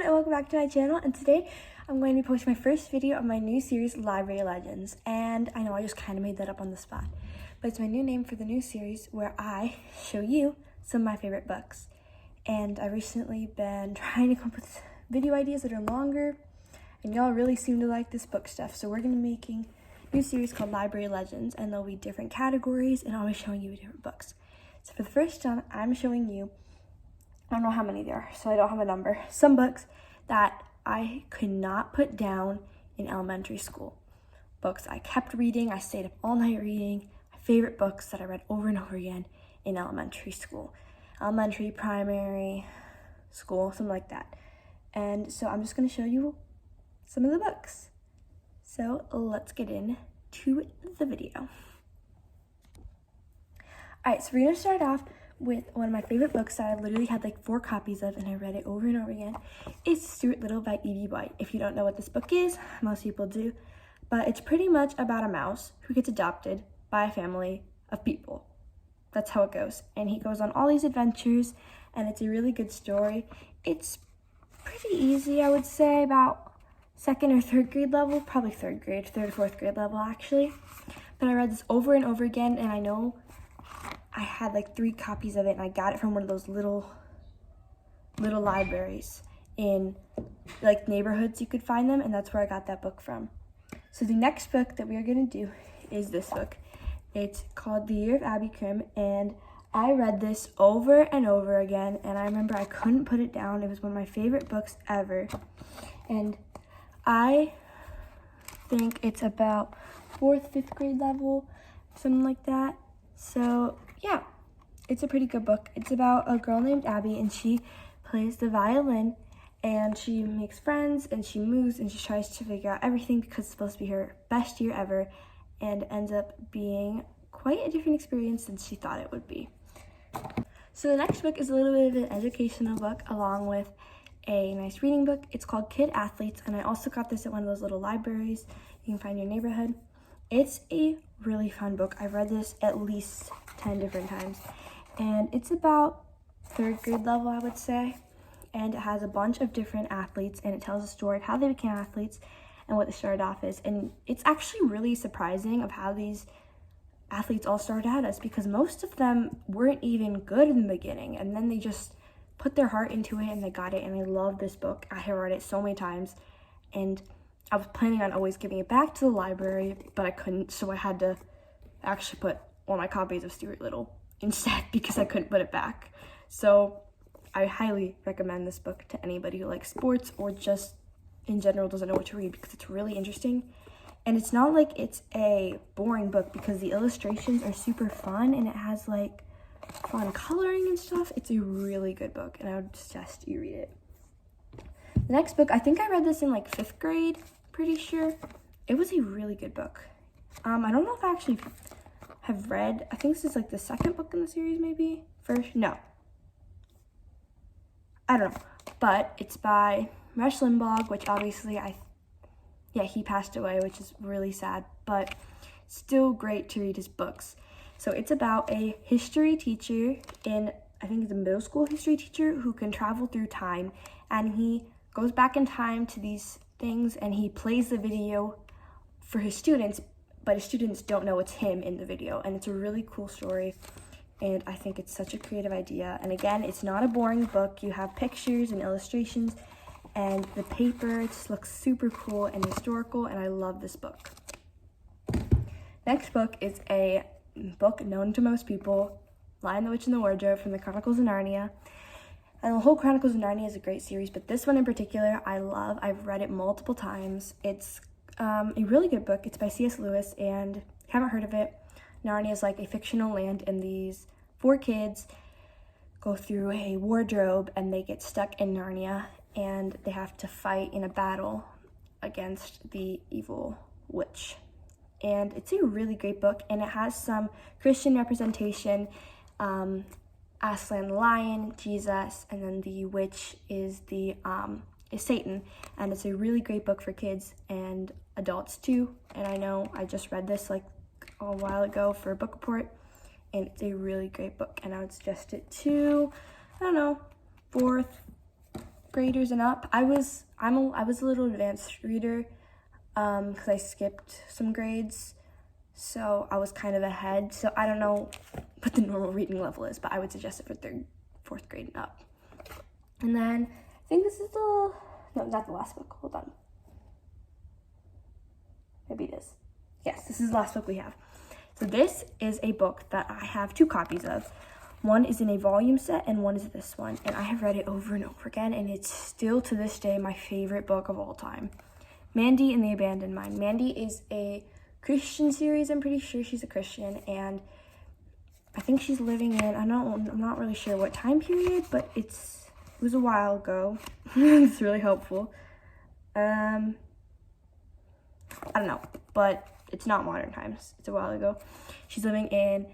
everyone, and welcome back to my channel. And today I'm going to be posting my first video of my new series, Library Legends. And I know I just kind of made that up on the spot, but it's my new name for the new series where I show you some of my favorite books. And I've recently been trying to come up with video ideas that are longer, and y'all really seem to like this book stuff. So we're going to be making a new series called Library Legends, and there'll be different categories, and I'll be showing you different books. So for the first time, I'm showing you, I don't know how many there are, so I don't have a number, some books that I could not put down in elementary school. Books I kept reading, I stayed up all night reading, my favorite books that I read over and over again in elementary school. Elementary, primary school, something like that. And so I'm just going to show you some of the books. So let's get into the video. Alright, so we're going to start off with one of my favorite books that I literally had like 4 copies of, and I read it over and over again. It's Stuart Little by E.B. White. If you don't know what this book is, most people do, but it's pretty much about a mouse who gets adopted by a family of people. That's how it goes. And he goes on all these adventures, and it's a really good story. It's pretty easy, I would say, about 2nd or 3rd grade level, probably 3rd grade, 3rd or 4th grade level actually. But I read this over and over again, and I know I had like 3 copies of it, and I got it from one of those little libraries in like neighborhoods you could find them, and that's where I got that book from. So the next book that we are going to do is this book. It's called The Year of Abby Krim, and I read this over and over again, and I remember I couldn't put it down. It was one of my favorite books ever, and I think it's about 4th, 5th grade level, something like that. So yeah, it's a pretty good book. It's about a girl named Abby, and she plays the violin, and she makes friends, and she moves, and she tries to figure out everything because it's supposed to be her best year ever, and ends up being quite a different experience than she thought it would be. So the next book is a little bit of an educational book along with a nice reading book. It's called Kid Athletes, and I also got this at one of those little libraries you can find in your neighborhood. It's a really fun book. I've read this at least 10 different times, and it's about 3rd grade level, I would say, and it has a bunch of different athletes, and it tells a story of how they became athletes and what they started off as. And it's actually really surprising of how these athletes all started out as, because most of them weren't even good in the beginning, and then they just put their heart into it and they got it. And I love this book. I have read it so many times, and I was planning on always giving it back to the library, but I couldn't, so I had to actually put all my copies of Stuart Little instead because I couldn't put it back. So I highly recommend this book to anybody who likes sports or just in general doesn't know what to read, because it's really interesting. And it's not like it's a boring book because the illustrations are super fun, and it has like fun coloring and stuff. It's a really good book, and I would suggest you read it. The next book, I think I read this in like 5th grade, pretty sure. It was a really good book. I don't know if I actually have read, I think this is like the 2nd book in the series, maybe? First? No. I don't know. But it's by Rush Limbaugh, which obviously he passed away, which is really sad, but still great to read his books. So it's about a history teacher I think it's a middle school history teacher who can travel through time, and he goes back in time to these things, and he plays the video for his students, but his students don't know it's him in the video. And it's a really cool story, and I think it's such a creative idea. And again, it's not a boring book. You have pictures and illustrations, and the paper just looks super cool and historical, and I love this book. Next book is a book known to most people, Lion, the Witch, and the Wardrobe from the Chronicles of Narnia. And the whole Chronicles of Narnia is a great series, but this one in particular I love. I've read it multiple times. It's a really good book. It's by C.S. Lewis, and if you haven't heard of it, Narnia is like a fictional land, and these 4 kids go through a wardrobe, and they get stuck in Narnia, and they have to fight in a battle against the evil witch. And it's a really great book, and it has some Christian representation. Aslan the lion, Jesus, and then the witch is Satan. And it's a really great book for kids and adults too. And I know I just read this like a while ago for a book report, and it's a really great book, and I would suggest it to, I don't know, 4th, graders and up. I was a little advanced reader because I skipped some grades, so I was kind of ahead. So I don't know what the normal reading level is, but I would suggest it for 3rd, 4th grade and up. And then I think this is no, not the last book. Hold on. Maybe it is. Yes, this is the last book we have. So this is a book that I have 2 copies of. One is in a volume set and one is this one. And I have read it over and over again, and it's still to this day my favorite book of all time. Mandy and the Abandoned Mine. Mandy is a Christian series. I'm pretty sure she's a Christian, and I think she's living in, I'm not really sure what time period, but it was a while ago. It's really helpful. I don't know, but it's not modern times. It's a while ago. She's living in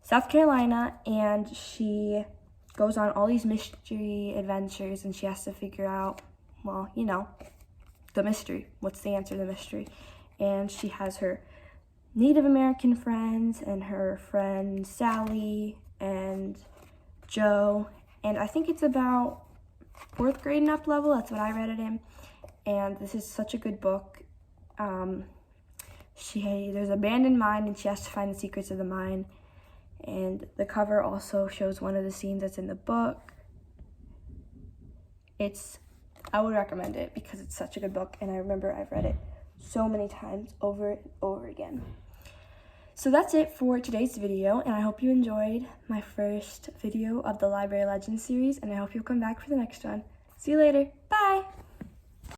South Carolina, and she goes on all these mystery adventures, and she has to figure out, well, you know, the mystery. What's the answer to the mystery? And she has her Native American friends and her friend Sally and Joe, and I think it's about 4th grade and up level. That's what I read it in, and this is such a good book. There's an abandoned mine, and she has to find the secrets of the mine, and the cover also shows one of the scenes that's in the book. I would recommend it because it's such a good book, and I remember I've read it so many times over and over again. So that's it for today's video, and I hope you enjoyed my first video of the Library Legends series, and I hope you'll come back for the next one. See you later. Bye!